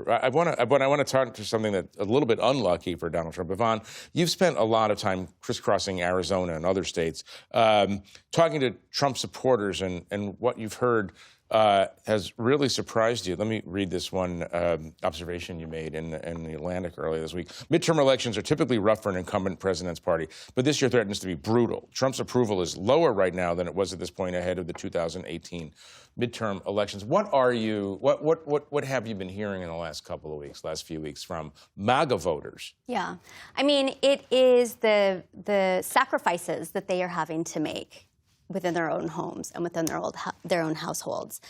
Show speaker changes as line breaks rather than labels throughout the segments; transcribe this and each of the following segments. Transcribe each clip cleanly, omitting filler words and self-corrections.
I want to talk to something that's a little bit unlucky for Donald Trump. Yvonne, you've spent a lot of time crisscrossing Arizona and other states, talking to Trump supporters, and what you've heard has really surprised you. Let me read this one observation you made in the Atlantic earlier this week. Midterm elections are typically rough for an incumbent president's party, but this year threatens to be brutal. Trump's approval is lower right now than it was at this point ahead of the 2018 midterm elections. What have you been hearing in the last few weeks from MAGA voters?
Yeah, I mean, it is the sacrifices that they are having to make within their own homes and within their own households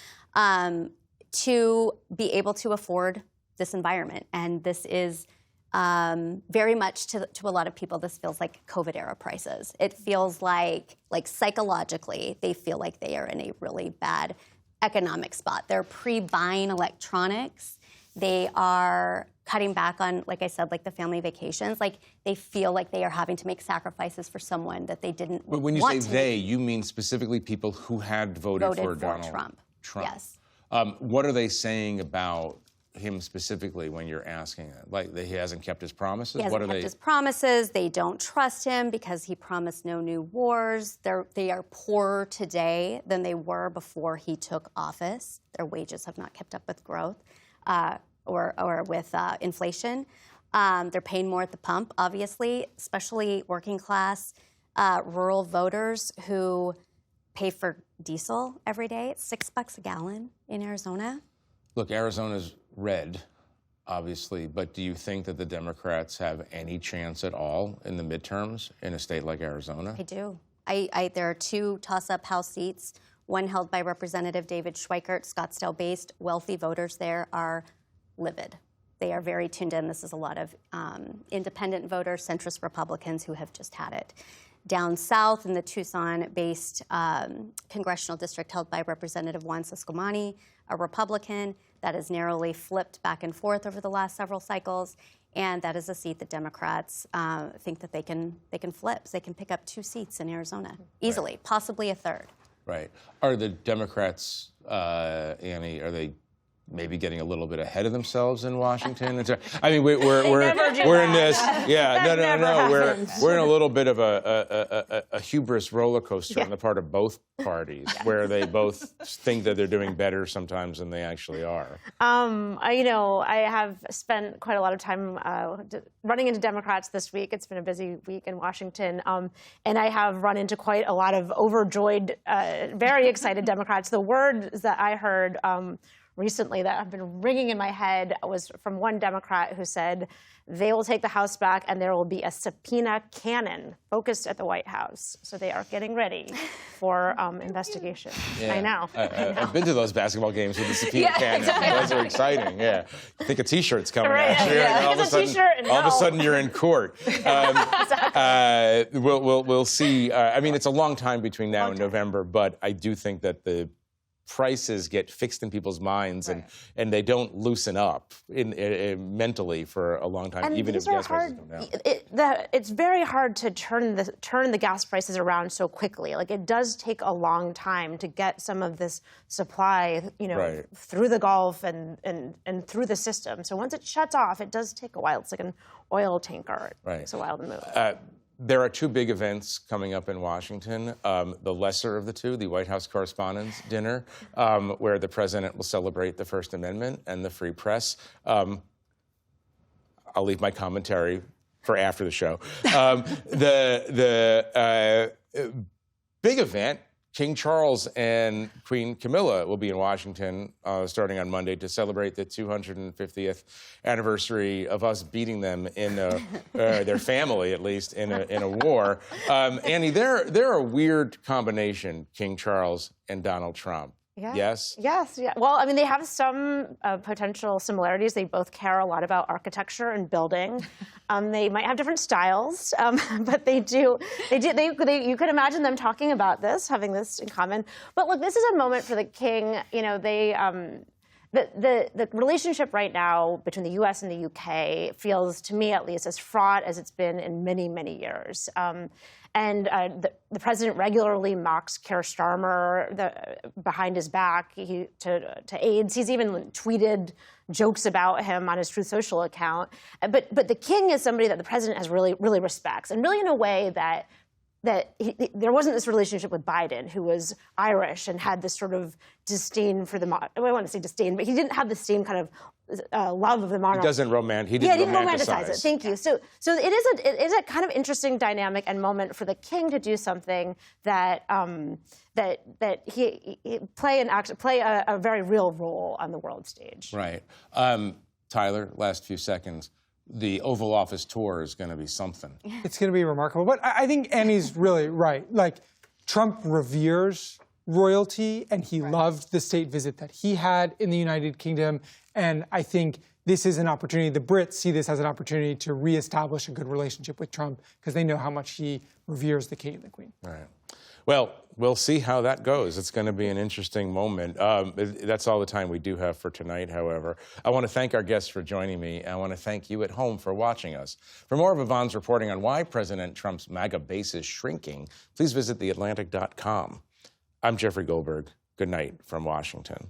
to be able to afford this environment. And this is very much to a lot of people, this feels like COVID-era prices. It feels like psychologically, they feel like they are in a really bad economic spot. They're pre-buying electronics. They are cutting back on, like I said, like the family vacations. Like they feel like they are having to make sacrifices for someone that they didn't want to.
But when you say they, you mean specifically people who had voted for Donald Trump.
Yes.
What are they saying about him specifically when you're asking it? Like he hasn't kept his promises?
He hasn't kept his promises. They don't trust him because he promised no new wars. They are poorer today than they were before he took office. Their wages have not kept up with growth. Or with inflation. They're paying more at the pump, obviously, especially working class, rural voters who pay for diesel every day. It's $6 a gallon in Arizona.
Look, Arizona's red, obviously, but do you think that the Democrats have any chance at all in the midterms in a state like Arizona?
I do. There are two toss-up House seats, one held by Representative David Schweikert, Scottsdale-based. Wealthy voters there are livid. They are very tuned in. This is a lot of independent voters, centrist Republicans who have just had it. Down south in the Tucson-based congressional district held by Representative Juan Ciscomani, a Republican that has narrowly flipped back and forth over the last several cycles, and that is a seat that Democrats think that they can flip. So they can pick up 2 seats in Arizona easily, right. Possibly a third.
Right. Are the Democrats, Annie, are they maybe getting a little bit ahead of themselves in Washington? I mean, we're in this. Yeah, no. We're in a little bit of a hubris roller coaster on the part of both parties, where they both think that they're doing better sometimes than they actually are.
I have spent quite a lot of time running into Democrats this week. It's been a busy week in Washington, and I have run into quite a lot of overjoyed, very excited Democrats. The words that I heard recently that have been ringing in my head was from one Democrat who said they will take the House back and there will be a subpoena cannon focused at the White House. So they are getting ready for investigation.
Yeah.
I know.
I've been to those basketball games with the subpoena cannon.
Exactly.
Those are exciting. Yeah, I think a T-shirt's coming
right.
out.
Yeah.
All of a sudden you're in court.
Exactly.
We'll see. I mean, it's a long time between now and November, but I do think that the prices get fixed in people's minds, and they don't loosen up mentally for a long time, even if gas prices come down.
It's very hard to turn the gas prices around so quickly. Like, it does take a long time to get some of this supply, through the Gulf and through the system. So once it shuts off, it does take a while. It's like an oil tanker. It takes a while to move.
There are 2 big events coming up in Washington. The lesser of the 2, the White House Correspondents' Dinner, where the president will celebrate the First Amendment and the free press. I'll leave my commentary for after the show. The big event, King Charles and Queen Camilla will be in Washington starting on Monday to celebrate the 250th anniversary of us beating them in their family, at least, in a war. Annie, they're a weird combination, King Charles and Donald Trump.
Yeah.
Yes?
Yes. Yeah. Well, I mean, they have some potential similarities. They both care a lot about architecture and building. They might have different styles, but they do. You could imagine them talking about this, having this in common. But look, this is a moment for the king. The relationship right now between the U.S. and the U.K. feels, to me at least, as fraught as it's been in many, many years. And the president regularly mocks Keir Starmer behind his back to aides. He's even tweeted jokes about him on his Truth Social account. But the king is somebody that the president has really respects, and really in a way that there wasn't this relationship with Biden, who was Irish and had this sort of disdain for the I want to say disdain, but he didn't have the same kind of love of the monarchy.
He didn't romanticize
it. Thank you. So it is a kind of interesting dynamic and moment for the king to do something that he play a very real role on the world stage.
Right. Tyler, last few seconds. The Oval Office tour is going to be something.
It's going to be remarkable. But I think Annie's really right. Like, Trump reveres royalty, and he loved the state visit that he had in the United Kingdom. And I think this is an opportunity. The Brits see this as an opportunity to reestablish a good relationship with Trump because they know how much he reveres the king and the queen.
Right. Well, we'll see how that goes. It's going to be an interesting moment. That's all the time we do have for tonight, however. I want to thank our guests for joining me. I want to thank you at home for watching us. For more of Yvonne's reporting on why President Trump's MAGA base is shrinking, please visit theatlantic.com. I'm Jeffrey Goldberg. Good night from Washington.